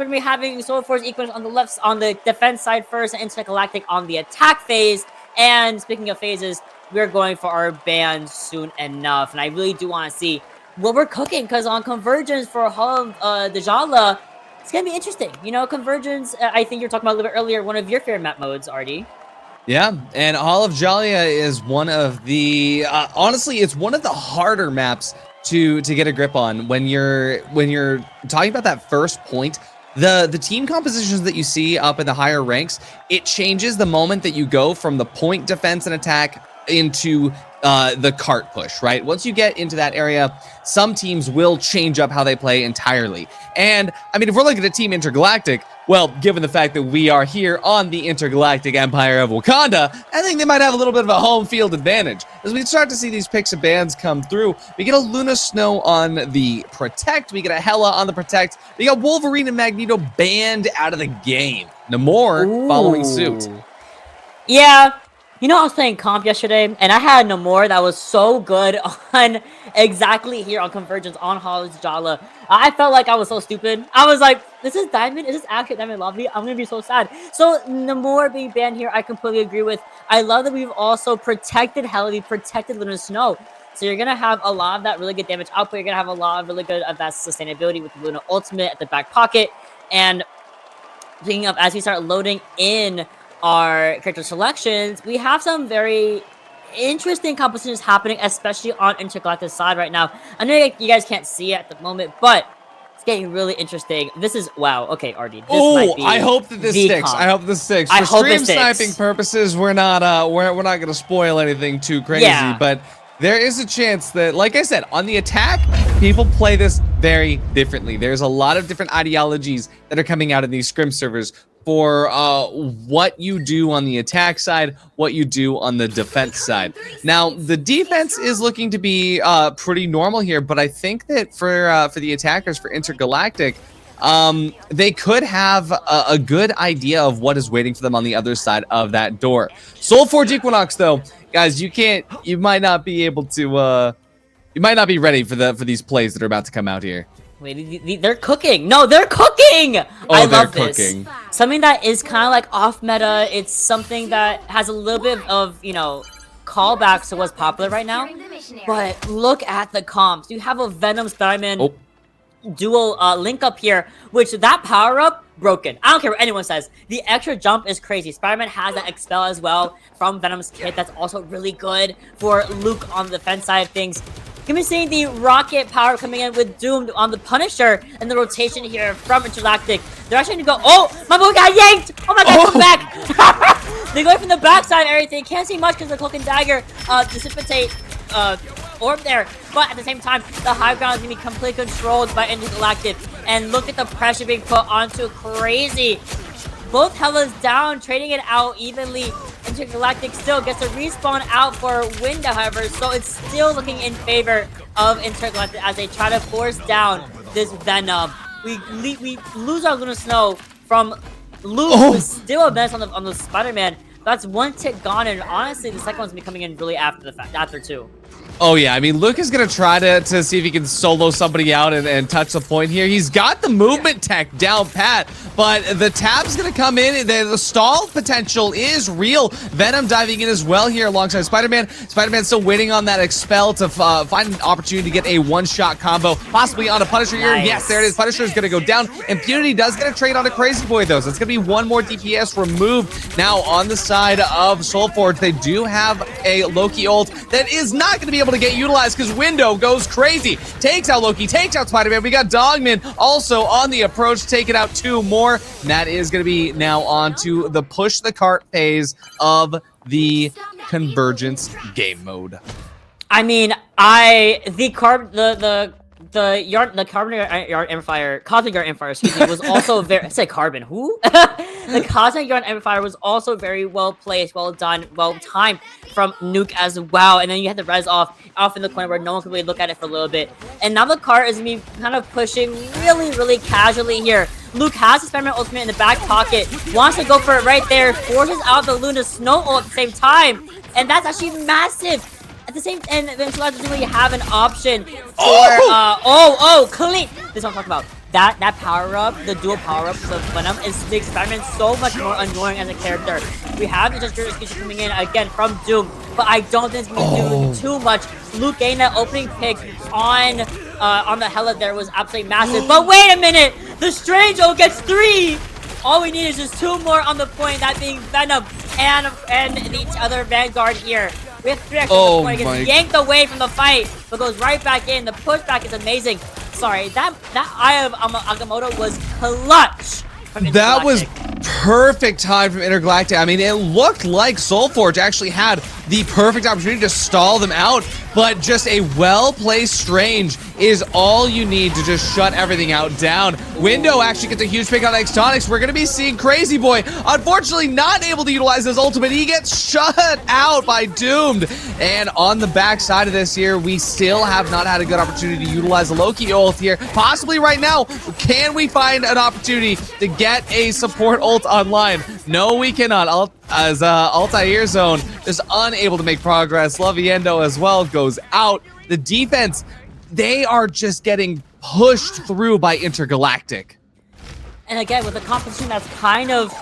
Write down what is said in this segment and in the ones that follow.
we're gonna be having Soul Force Equinox on the left, on the defense side first, and Intergalactic on the attack phase. And speaking of phases, we're going for our bans soon enough, and I really do want to see what we're cooking, because on Convergence for Hall of Dajala, it's gonna be interesting. You know, Convergence, I think you're talking about a little bit earlier, one of your favorite map modes, Artie. Yeah, and Hall of Jalia is one of the honestly, it's one of the harder maps to get a grip on when you're talking about that first point. The team compositions that you see up in the higher ranks, it changes the moment that you go from the point defense and attack into the cart push, right? Once you get into that area, some teams will change up how they play entirely. And I mean, if we're looking at Team Intergalactic, well, given the fact that we are here on the Intergalactic Empire of Wakanda, I think they might have a little bit of a home field advantage. As we start to see these picks of bans come through, we get a Luna Snow on the Protect, we get a Hela on the Protect, we got Wolverine and Magneto banned out of the game. Namor following suit. Yeah. You know, I was playing comp yesterday, and I had Namor that was so good on exactly here on Convergence on Hall of Dajala. I felt like I was so stupid. I was like, this is Diamond? Is this actually Diamond Lobby? I'm going to be so sad. So, Namor being banned here, I completely agree with. I love that we've also protected Hela, we protected Luna Snow. So you're going to have a lot of that really good damage output. You're going to have a lot of really good of that sustainability with the Luna Ultimate at the back pocket. And speaking of, as we start loading in our character selections, we have some very interesting compositions happening, especially on Intergalactic side right now. I know you guys can't see it at the moment, but it's getting really interesting. This is wow. Okay, Artie. This might be I hope that this sticks. I hope this sticks. For stream sniping purposes, we're not gonna spoil anything too crazy, but there is a chance that, like I said, on the attack, people play this very differently. There's a lot of different ideologies that are coming out of these scrim servers for what you do on the attack side, what you do on the defense side. Now, the defense is looking to be pretty normal here, but I think that for the attackers, for Intergalactic, they could have a good idea of what is waiting for them on the other side of that door. Soul Forge Equinox, though, guys, you might not be able to, you might not be ready for these plays that are about to come out here. Wait, they're cooking. No, they're cooking. I love this. Something that is kind of like off meta. It's something that has a little bit of, you know, callbacks to what's popular right now. But look at the comps. You have a Venom Spider-Man dual link up here, which that power up broken. I don't care what anyone says. The extra jump is crazy. Spider-Man has that expel as well from Venom's kit. That's also really good for Luke on the defense side of things. Gonna be seeing the rocket power coming in with Doom on the Punisher and the rotation here from Intergalactic. They're actually gonna go, oh, my boy got yanked! Oh my god, come back! They go from the backside and everything. Can't see much because the Cloak and Dagger dissipate orb there. But at the same time, the high ground is gonna be completely controlled by Intergalactic. And look at the pressure being put onto Crazy. Both Hela's down, trading it out evenly. Intergalactic still gets a respawn out for a window, however, so it's still looking in favor of Intergalactic as they try to force down this Venom. We lose our Luna Snow from Luke, who's still a mess on the Spider-Man. That's one tick gone, and honestly, the second one's gonna be coming in really after the fact, after too. Oh yeah, I mean, Luke is gonna try to see if he can solo somebody out and touch the point here. He's got the movement tech down pat, but the tap's gonna come in. The stall potential is real. Venom diving in as well here alongside Spider-Man. Spider-Man still waiting on that expel to find an opportunity to get a one-shot combo, possibly on a Punisher here. Yes, there it is. Punisher is gonna go down. Impunity does get a trade on a Crazy Boy though, so it's gonna be one more DPS removed. Now on the side of Soulforge, they do have a Loki ult that is not gonna be able to get utilized because Window goes crazy. Takes out Loki, takes out Spider-Man. We got Dogman also on the approach, taking out two more. And that is going to be now on to the push the cart phase of the Convergence game mode. I mean, the Cosmic Yarn Amplifier, excuse me, was also very. I said carbon. Who? The Cosmic Yarn Amplifier was also very well placed, well done, well timed from Nuke as well. And then you had the res off in the corner where no one could really look at it for a little bit. And now the cart is gonna be kind of pushing really casually here. Luke has his Spider-Man ultimate in the back pocket, wants to go for it right there, forces out the Luna Snow ult at the same time, and that's actually massive. At the same, and eventually you have an option for clean. This is what I'm talking about. that power-up, the dual power-up of Venom, makes Spider-Man so much more annoying as a character. We have the Just Execution coming in again from Doom, but I don't think it's going to be doing too much. Luke getting that opening pick on the Hela there was absolutely massive. But wait a minute! The Strange gets 3! All we need is just 2 more on the point, that being Venom and the other Vanguard here. We have 3 extra on the point. It gets yanked away from the fight, but goes right back in. The pushback is amazing. Sorry, that Eye of Agamotto was clutch. That was perfect time from Intergalactic. I mean, it looked like Soulforge actually had the perfect opportunity to stall them out, but just a well-placed Strange is all you need to just shut everything out down. Window actually gets a huge pick on Extonics. We're going to be seeing Crazy Boy, unfortunately not able to utilize his ultimate. He gets shut out by Doomed. And on the back side of this here, we still have not had a good opportunity to utilize the Loki ult here. Possibly right now, can we find an opportunity to get a support ult online? No, we cannot. As Altair Zone is unable to make progress. Loviendo as well goes out. The defense, they are just getting pushed through by Intergalactic. And again, with a competition that's kind of,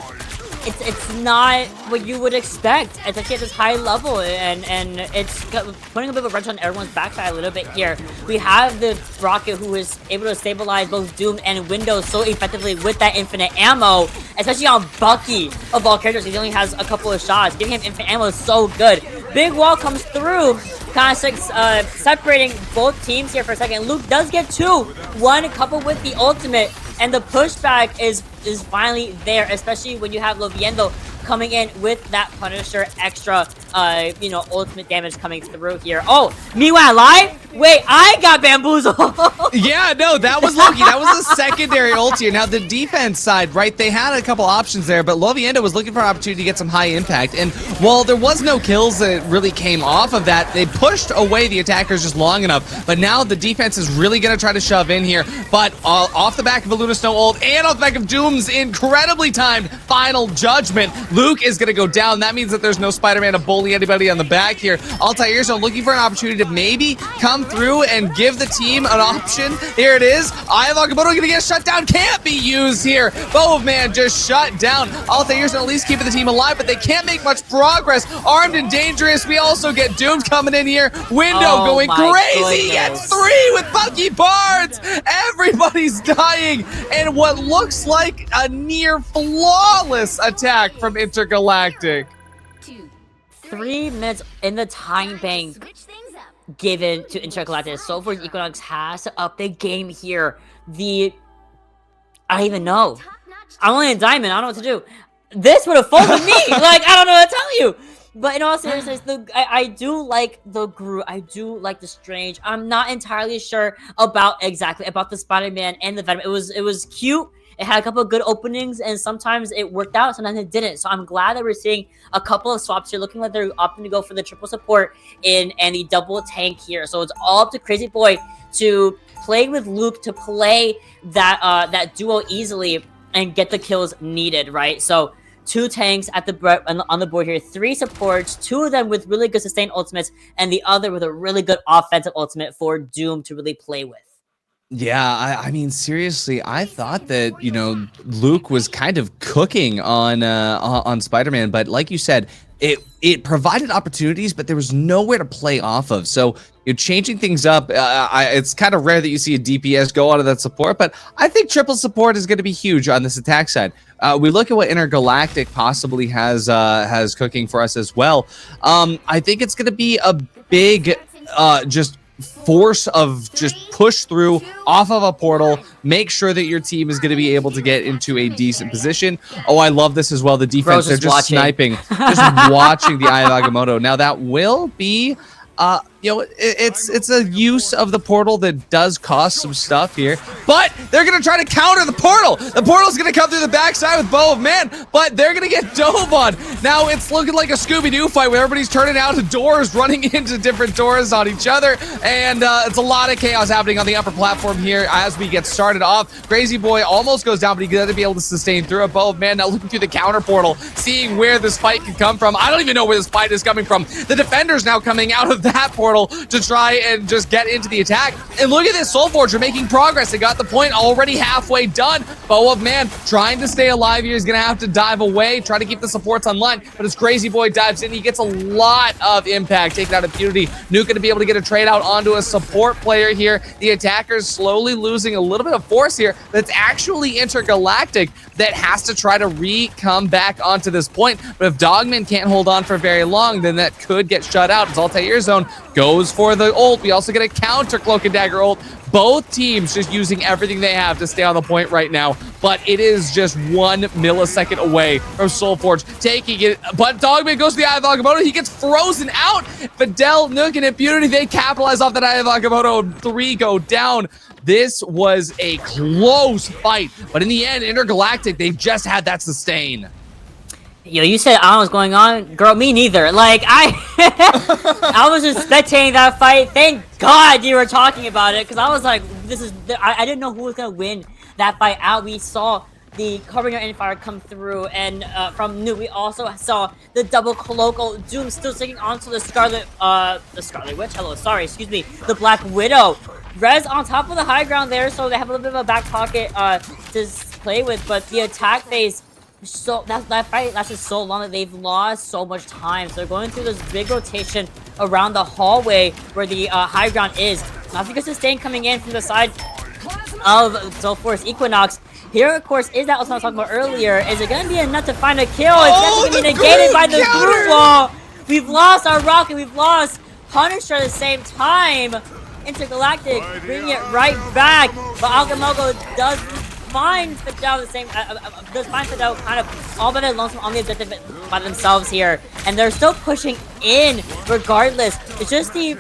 it's not what you would expect. It's actually at this high level, and it's putting a bit of a wrench on everyone's backside a little bit here. We have the Rocket who is able to stabilize both Doom and Windows so effectively with that infinite ammo, especially on Bucky of all characters. He only has a couple of shots. Giving him infinite ammo is so good. Big wall comes through, kind of separating both teams here for a second. Luke does get 2, 1 coupled with the ultimate, and the pushback is finally there, especially when you have Loviendo coming in with that Punisher extra, ultimate damage coming through here. Oh, meanwhile, live? Wait, I got bamboozled. Yeah, no, that was Loki. That was the secondary ult here. Now, the defense side, right, they had a couple options there, but Loviendo was looking for an opportunity to get some high impact. And while there was no kills that really came off of that, they pushed away the attackers just long enough. But now the defense is really going to try to shove in here. But off the back of a Luna Snow ult and off the back of Doom's incredibly timed final judgment, Luke is going to go down. That means that there's no Spider-Man to bully anybody on the back here. Altair Zone looking for an opportunity to maybe come through and give the team an option. Here it is. Eye of Agamotto going to get shut down. Can't be used here. Bow of Man just shut down. Altair Zone at least keeping the team alive, but they can't make much progress. Armed and dangerous. We also get Doomed coming in here. Window going crazy. Gets 3 with Bucky Barnes. Everybody's dying. And what looks like a near flawless attack from Intergalactic. 3 minutes in the time bank given to Intergalactic. So for Equinox has to up the game here. I don't even know. I'm only a diamond. I don't know what to do. This would have folded me. Like, I don't know what to tell you. But in all seriousness, I do like the Groot. I do like the Strange. I'm not entirely sure about the Spider-Man and the Venom. It was cute. It had a couple of good openings, and sometimes it worked out, sometimes it didn't. So I'm glad that we're seeing a couple of swaps here, looking like they're opting to go for the triple support and the double tank here. So it's all up to Crazy Boy to play with Luke, to play that duo easily and get the kills needed, right? So 2 tanks on the board here, 3 supports, 2 of them with really good sustained ultimates, and the other with a really good offensive ultimate for Doom to really play with. Yeah, I mean, seriously, I thought that, Luke was kind of cooking on Spider-Man, but like you said, it provided opportunities, but there was nowhere to play off of. So you're changing things up. It's kind of rare that you see a DPS go out of that support, but I think triple support is going to be huge on this attack side. We look at what Intergalactic possibly has cooking for us as well. I think it's going to be a big just force of just push through off of a portal, make sure that your team is going to be able to get into a decent position. Oh, I love this as well. The defense, they're just sniping, just watching the Eye of Agamotto. Now that will be it's a use of the portal that does cost some stuff here, but they're going to try to counter the portal. The portal's going to come through the backside with Bow of Man, but they're going to get dove on. Now it's looking like a Scooby-Doo fight where everybody's turning out the doors, running into different doors on each other, and it's a lot of chaos happening on the upper platform here as we get started off. Crazy Boy almost goes down, but he's going to be able to sustain through it. Bow of Man now looking through the counter portal, seeing where this fight could come from. I don't even know where this fight is coming from. The defenders now coming out of that portal. portal to try and just get into the attack. And look at this, Soulforger making progress. They got the point already halfway done. Bow of Man trying to stay alive here. He's going to have to dive away, try to keep the supports online. But as Crazy Boy dives in, he gets a lot of impact taken out of Impunity. Nuke going to be able to get a trade out onto a support player here. The attackers slowly losing a little bit of force here. That's actually Intergalactic that has to try to come back onto this point. But if Dogman can't hold on for very long, then that could get shut out. As Altair Zone goes for the ult. We also get a counter Cloak and Dagger ult. Both teams just using everything they have to stay on the point right now, but it is just 1 millisecond away from Soulforge taking it. But Dogman goes to the Eye of Agamotto. He gets frozen out. Fidel, Nook, and Impunity, they capitalize off that Eye of Agamotto. 3 go down. This was a close fight, but in the end, Intergalactic, they just had that sustain. Yo, you said I don't know what's going on. Girl, me neither. Like, I was just spectating that fight. Thank God you were talking about it, because I was like, I didn't know who was going to win that fight out. We saw the covering your fire come through, and from Nuke, we also saw the double cloak. Doom still sticking onto the Scarlet Witch. Hello, sorry, excuse me. The Black Widow. Rez on top of the high ground there, so they have a little bit of a back pocket to play with, but the attack phase, so that fight lasted so long that they've lost so much time. So they're going through this big rotation around the hallway where the high ground is. Not because sustain coming in from the side of Soulforge Equinox. Here, of course, is that what I was talking about earlier. Is it going to be enough to find a kill? It's going to be negated by the group wall. We've lost our Rocket. We've lost Punisher at the same time. Intergalactic bringing it right back. But Agamotto does find Fidel the same, does find Fidel kind of all by their lonesome on the objective by themselves here, and they're still pushing in regardless. It's just the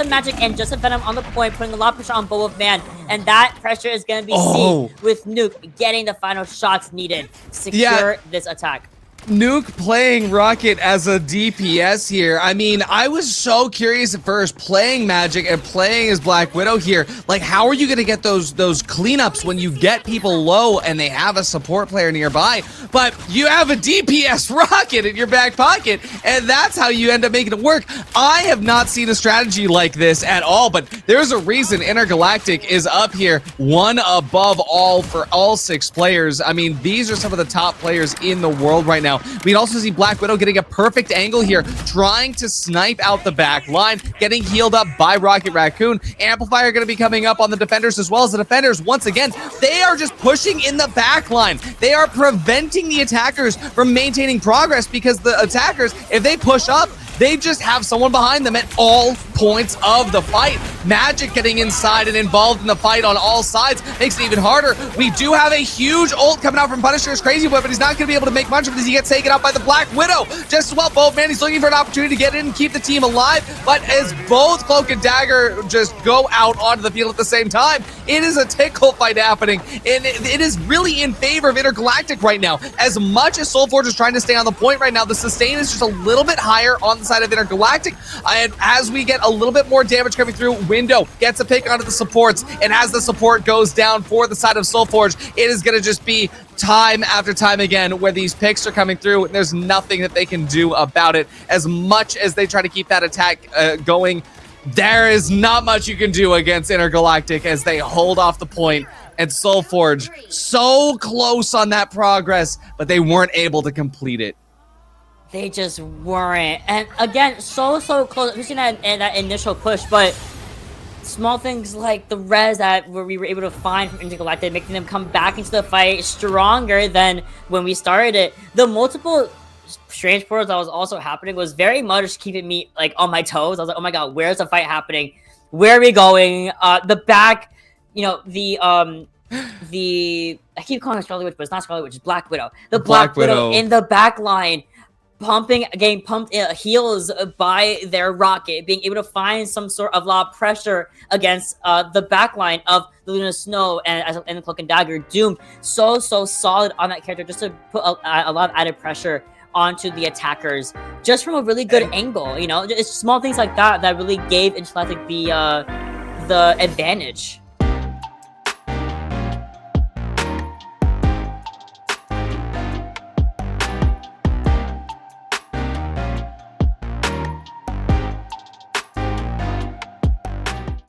magic and just a Venom on the point, putting a lot of pressure on Bow of Man, and that pressure is going to be seen with Nuke getting the final shots needed to secure this attack. Nuke playing Rocket as a DPS here. I mean, I was so curious at first playing Magic and playing as Black Widow here. Like, how are you going to get those cleanups when you get people low and they have a support player nearby? But you have a DPS Rocket in your back pocket, and that's how you end up making it work. I have not seen a strategy like this at all, but there's a reason Intergalactic is up here, one above all for all 6 players. I mean, these are some of the top players in the world right now. We'd also see Black Widow getting a perfect angle here, trying to snipe out the back line, getting healed up by Rocket Raccoon. Amplifier going to be coming up on the defenders as well as the defenders. Once again, they are just pushing in the back line. They are preventing the attackers from maintaining progress because the attackers, if they push up, they just have someone behind them at all points of the fight. Magic getting inside and involved in the fight on all sides makes it even harder. We do have a huge ult coming out from Punisher's Crazy Boy, but he's not going to be able to make much of it as he gets taken out by the Black Widow. Just as well, both man, he's looking for an opportunity to get in and keep the team alive, but as both Cloak and Dagger just go out onto the field at the same time, it is a tickle fight happening, and it is really in favor of Intergalactic right now. As much as Soulforge is trying to stay on the point right now, the sustain is just a little bit higher on the side of Intergalactic, and as we get a little bit more damage coming through, Window gets a pick onto the supports, and as the support goes down for the side of Soulforge, it is going to just be time after time again where these picks are coming through, and there's nothing that they can do about it. As much as they try to keep that attack going, there is not much you can do against Intergalactic as they hold off the point, and Soulforge so close on that progress, but they weren't able to complete it. They just weren't. And again, so close. We've seen that initial push, but small things like the res that we were able to find from Intergalactic, making them come back into the fight stronger than when we started it. The multiple strange portals that was also happening was very much keeping me like on my toes. I was like, oh my god, where's the fight happening? Where are we going? The back, you know, the I keep calling it Scarlet Witch, but it's not Scarlet Witch, it's Black Widow. The Black Widow in the back line, getting pumped heals by their Rocket, being able to find some sort of lot of pressure against the backline of the Luna Snow and the Cloak and Dagger. Doom so solid on that character, just to put a lot of added pressure onto the attackers, just from a really good angle. You know, it's small things like that that really gave Intergalactic the advantage.